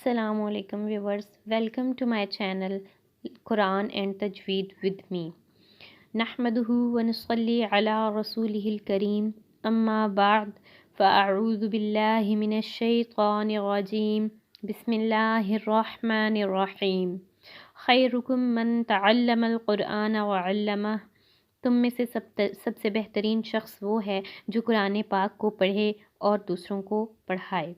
Assalamu alaikum viewers, welcome to my channel Quran and Tajweed with me. Nahmaduhu wa nusalli ala rasulihil kareem, amma ba'd, fa'a'udhu billahi minash shaytanir rajeem, bismillahir rahmanir rahim. Khairukum man ta'allama al-Qur'ana wa 'allamahu. तुम में से सबसे बेहतरीन शख्स वो है जो कुरान पाक को पढ़े और दूसरों को पढ़ाए।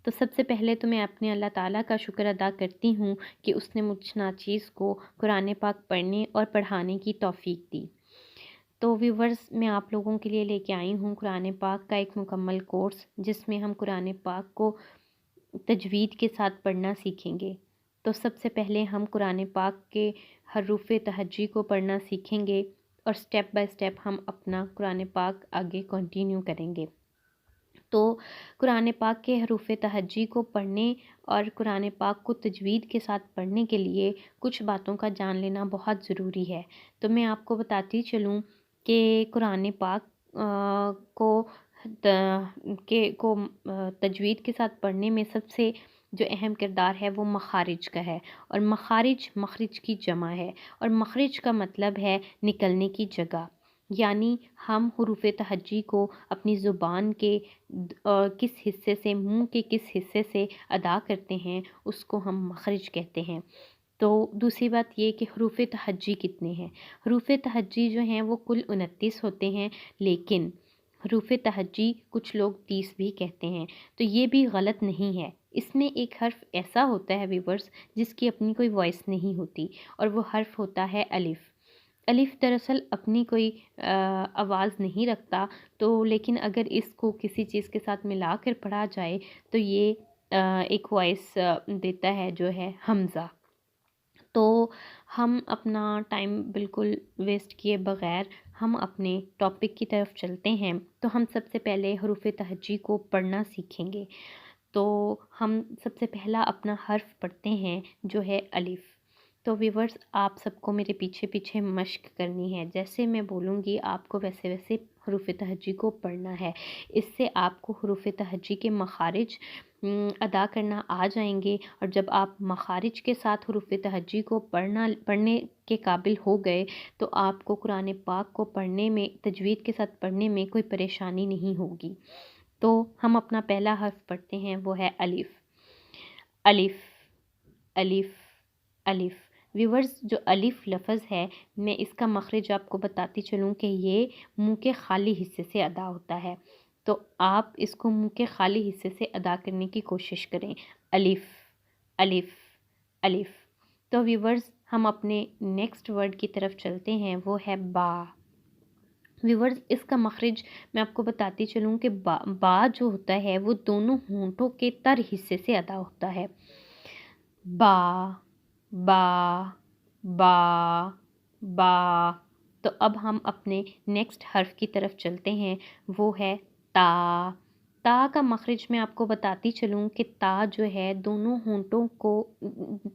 तो सबसे पहले तो मैं अपने अल्लाह ताला का शुक्र अदा करती हूँ कि उसने मुझ नाचीज़ को कुरान पाक पढ़ने और पढ़ाने की तौफ़ीक दी। तो व्यूवर्स, मैं आप लोगों के लिए लेके आई हूँ कुरान पाक का एक मुकम्मल कोर्स, जिसमें हम कुरान पाक को तजवीद के साथ पढ़ना सीखेंगे। तो सबसे पहले हम कुरान पाक के हरूफ तहज्जी को पढ़ना सीखेंगे और स्टेप बाय स्टेप हम अपना कुरान पाक आगे कंटिन्यू करेंगे। तो कुरान पाक के हरूफ तहज्जी को पढ़ने और कुरान पाक को तजवीद के साथ पढ़ने के लिए कुछ बातों का जान लेना बहुत ज़रूरी है। तो मैं आपको बताती चलूँ कि कुरान पाक को तजवीद के साथ पढ़ने में सबसे जो अहम किरदार है वो मखारिज का है। और मखरिज की जमा है, और मखरिज का मतलब है निकलने की जगह। यानी हम हुरूफ तहज्जी को अपनी ज़ुबान के किस हिस्से से, मुंह के किस हिस्से से अदा करते हैं, उसको हम मखरिज कहते हैं। तो दूसरी बात ये कि हुरूफ तहज्जी कितने हैं। हुरूफ तहज्जी जो हैं वो कुल 29 होते हैं, लेकिन हुरूफ तहज्जी कुछ लोग 30 भी कहते हैं। तो ये भी गलत नहीं है। इसमें एक हर्फ ऐसा होता है व्यूवर्स जिसकी अपनी कोई वॉइस नहीं होती, और वो हर्फ होता है अलिफ़। अलिफ़ दरअसल अपनी कोई आवाज़ नहीं रखता, तो लेकिन अगर इसको किसी चीज़ के साथ मिला कर पढ़ा जाए तो ये एक वॉइस देता है, जो है हमज़ा। तो हम अपना टाइम बिल्कुल वेस्ट किए बग़ैर हम अपने टॉपिक की तरफ चलते हैं। तो हम सबसे पहले हरूफ तहज्जी को पढ़ना सीखेंगे। तो हम सबसे पहला अपना हर्फ पढ़ते हैं, जो है अलिफ़। तो व्यूवर्स, आप सबको मेरे पीछे पीछे मश्क करनी है। जैसे मैं बोलूँगी आपको वैसे वैसे हरूफ तहज्जी को पढ़ना है। इससे आपको हरूफ तहज्जी के मखारिज अदा करना आ जाएंगे, और जब आप मखारिज के साथ हरूफ तहज्जी को पढ़ने के काबिल हो गए तो आपको कुरान पाक को पढ़ने में, तजवीद के साथ पढ़ने में कोई परेशानी नहीं होगी। तो हम अपना पहला हर्फ पढ़ते हैं, वो है अलिफ़। अलिफ़ अलिफ़ अलिफ़। व्यूवर्स, जो अलिफ़ लफ्ज़ है, मैं इसका मखरिज आपको बताती चलूँ कि ये मुंह के खाली हिस्से से अदा होता है। तो आप इसको मुंह के खाली हिस्से से अदा करने की कोशिश करें। अलिफ़ अलिफ़ अलिफ़। तो व्यूवर्स, हम अपने नेक्स्ट वर्ड की तरफ चलते हैं, वो है बा। व्यूवर्स, इसका मखरिज मैं आपको बताती चलूँ कि बा जो होता है वो दोनों होंठों के तर हिस्से से अदा होता है। बा बा बा बा। तो अब हम अपने नेक्स्ट हर्फ की तरफ चलते हैं, वो है ता। ता का मखरिज मैं आपको बताती चलूँ कि ता जो है दोनों होंठों को,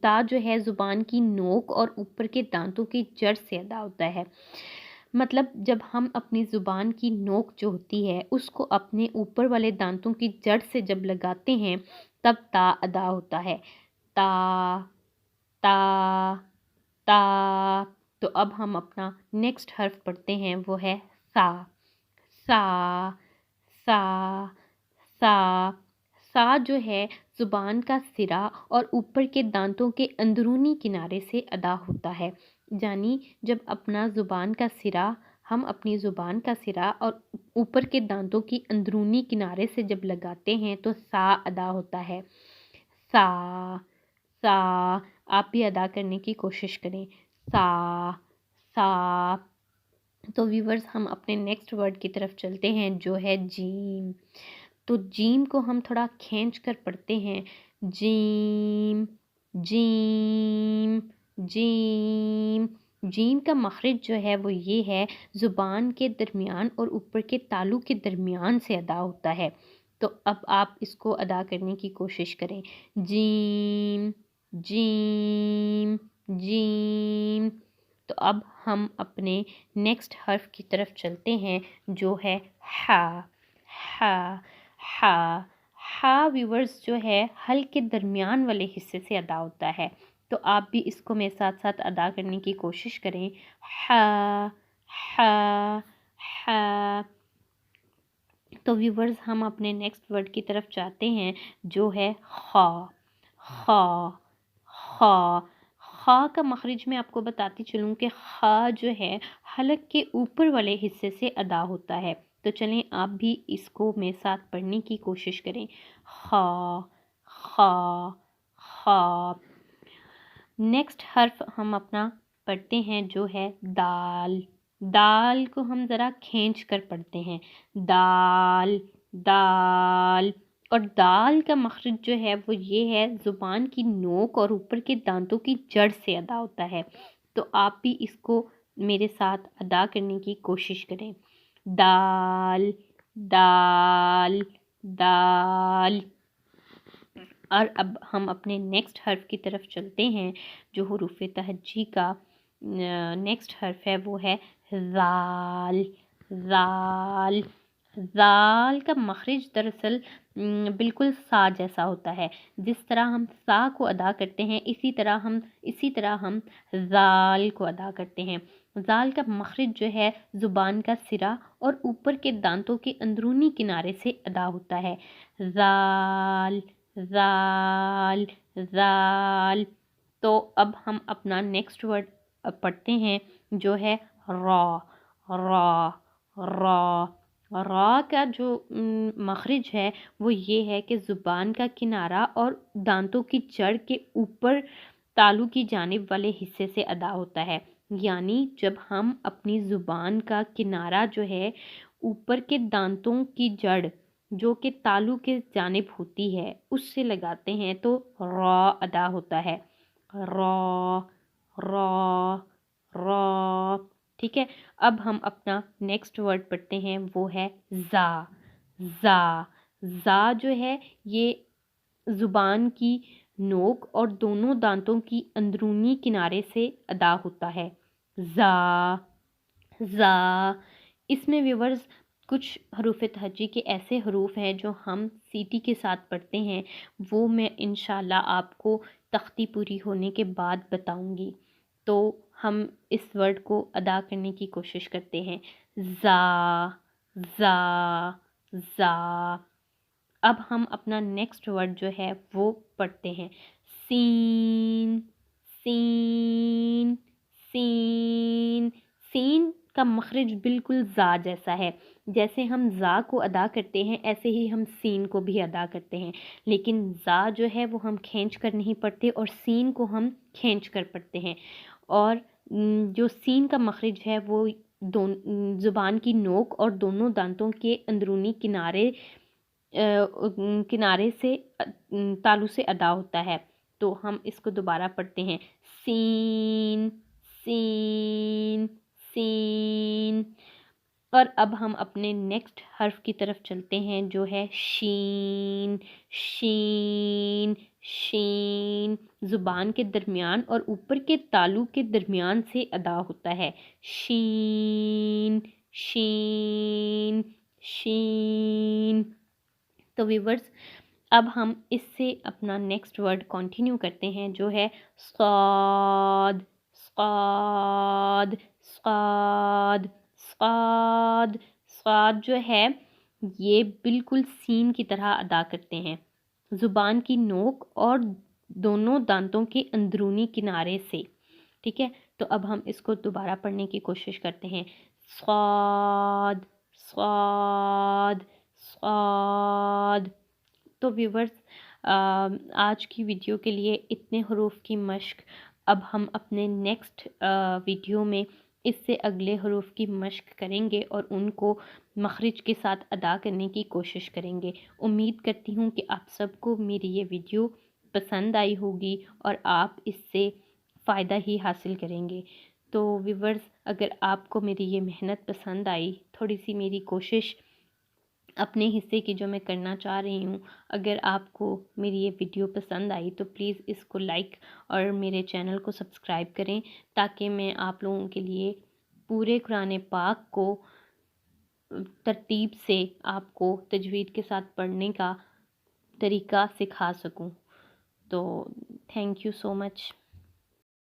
ता जो है ज़ुबान की नोक और ऊपर के दांतों की जड़ से अदा होता है। मतलब जब हम अपनी ज़ुबान की नोक जो होती है उसको अपने ऊपर वाले दांतों की जड़ से जब लगाते हैं, तब ता अदा होता है। ता ता ता। तो अब हम अपना नेक्स्ट हर्फ पढ़ते हैं, वो है सा। सा सा सा। सा जो है ज़ुबान का सिरा और ऊपर के दांतों के अंदरूनी किनारे से अदा होता है। यानी जब अपना ज़ुबान का सिरा, हम अपनी ज़ुबान का सिरा और ऊपर के दांतों की अंदरूनी किनारे से जब लगाते हैं तो सा अदा होता है। सा सा। आप भी अदा करने की कोशिश करें। सा सा। तो व्यूवर्स, हम अपने नेक्स्ट वर्ड की तरफ चलते हैं, जो है जीम। तो जीम को हम थोड़ा खींच कर पढ़ते हैं। Gym gym gym. जीम का मखरिज जो है वो ये है, ज़ुबान के दरमियान और ऊपर के तालू के दरमियान से अदा होता है। तो अब आप इसको अदा करने की कोशिश करें। Gym gym gym. तो अब हम अपने नेक्स्ट हर्फ की तरफ चलते हैं, जो है हा। हा हा ہا ویورز جو ہے حلق کے درمیان والے حصے سے ادا ہوتا ہے، تو آپ بھی اس کو میرے ساتھ ساتھ ادا کرنے کی کوشش کریں. ہا ہا ہا. تو ویورز ہم اپنے نیکسٹ ورڈ کی طرف جاتے ہیں جو ہے خا. خا خا. خا کا مخرج میں آپ کو بتاتی چلوں کہ خا جو ہے حلق کے اوپر والے حصے سے ادا ہوتا ہے. تو چلیں آپ بھی اس کو میرے ساتھ پڑھنے کی کوشش کریں. خا خا خا. نیکسٹ حرف ہم اپنا پڑھتے ہیں جو ہے دال. دال کو ہم ذرا کھینچ کر پڑھتے ہیں. دال دال. اور دال کا مخرج جو ہے وہ یہ ہے، زبان کی نوک اور اوپر کے دانتوں کی جڑ سے ادا ہوتا ہے. تو آپ بھی اس کو میرے ساتھ ادا کرنے کی کوشش کریں. دال دال دال. اور اب ہم اپنے نیکسٹ حرف کی طرف چلتے ہیں جو حروف تہجی کا نیکسٹ حرف ہے وہ ہے زال. زال. زال کا مخرج دراصل بالکل سا جیسا ہوتا ہے. جس طرح ہم سا کو ادا کرتے ہیں اسی طرح ہم زال کو ادا کرتے ہیں. زال کا مخرج جو ہے زبان کا سرا اور اوپر کے دانتوں کے اندرونی کنارے سے ادا ہوتا ہے. زال زال زال. تو اب ہم اپنا نیکسٹ ورڈ پڑھتے ہیں جو ہے را. را را. را کا جو مخرج ہے وہ یہ ہے کہ زبان کا کنارہ اور دانتوں کی جڑ کے اوپر تالو کی جانب والے حصے سے ادا ہوتا ہے. یعنی جب ہم اپنی زبان کا کنارہ جو ہے اوپر کے دانتوں کی جڑ جو کہ تالو کے جانب ہوتی ہے اس سے لگاتے ہیں تو را ادا ہوتا ہے. را را را. ٹھیک ہے. اب ہم اپنا نیکسٹ ورڈ پڑھتے ہیں وہ ہے زا. زا. زا جو ہے یہ زبان کی نوک اور دونوں دانتوں کی اندرونی کنارے سے ادا ہوتا ہے. زا زا. اس میں ویورز کچھ حروف تہجی کے ایسے حروف ہیں جو ہم سیٹی کے ساتھ پڑھتے ہیں، وہ میں انشاءاللہ آپ کو تختی پوری ہونے کے بعد بتاؤں گی. تو ہم اس ورڈ کو ادا کرنے کی کوشش کرتے ہیں. زا زا زا. اب ہم اپنا نیکسٹ ورڈ جو ہے وہ پڑھتے ہیں. سین سین سین. سین کا مخرج بالکل زا جیسا ہے. جیسے ہم زا کو ادا کرتے ہیں ایسے ہی ہم سین کو بھی ادا کرتے ہیں، لیکن زا جو ہے وہ ہم کھینچ کر نہیں پڑھتے اور سین کو ہم کھینچ کر پڑھتے ہیں. اور جو سین کا مخرج ہے وہ زبان کی نوک اور دونوں دانتوں کے اندرونی کنارے سے تالو سے ادا ہوتا ہے. تو ہم اس کو دوبارہ پڑھتے ہیں. سین سین سین. اور اب ہم اپنے نیکسٹ حرف کی طرف چلتے ہیں جو ہے شین. شین شین. زبان کے درمیان اور اوپر کے تالو کے درمیان سے ادا ہوتا ہے. شین شین شین. تو ویورز اب ہم اس سے اپنا نیکسٹ ورڈ کنٹینیو کرتے ہیں جو ہے صاد. صاد صاد صاد. صاد جو ہے یہ بالکل سین کی طرح ادا کرتے ہیں، زبان کی نوک اور دونوں دانتوں کے اندرونی کنارے سے. ٹھیک ہے. تو اب ہم اس کو دوبارہ پڑھنے کی کوشش کرتے ہیں. صاد صاد صاد. تو ویورز آج کی ویڈیو کے لیے اتنے حروف کی مشق. اب ہم اپنے نیکسٹ ویڈیو میں اس سے اگلے حروف کی مشق کریں گے اور ان کو مخرج کے ساتھ ادا کرنے کی کوشش کریں گے. امید کرتی ہوں کہ آپ سب کو میری یہ ویڈیو پسند آئی ہوگی اور آپ اس سے فائدہ ہی حاصل کریں گے. تو ویورز اگر آپ کو میری یہ محنت پسند آئی، تھوڑی سی میری کوشش اپنے حصے کی جو میں کرنا چاہ رہی ہوں، اگر آپ کو میری یہ ویڈیو پسند آئی تو پلیز اس کو لائک اور میرے چینل کو سبسکرائب کریں تاکہ میں آپ لوگوں کے لیے پورے قرآن پاک کو ترتیب سے آپ کو تجوید کے ساتھ پڑھنے کا طریقہ سکھا سکوں۔ تو تھینک یو سو مچ۔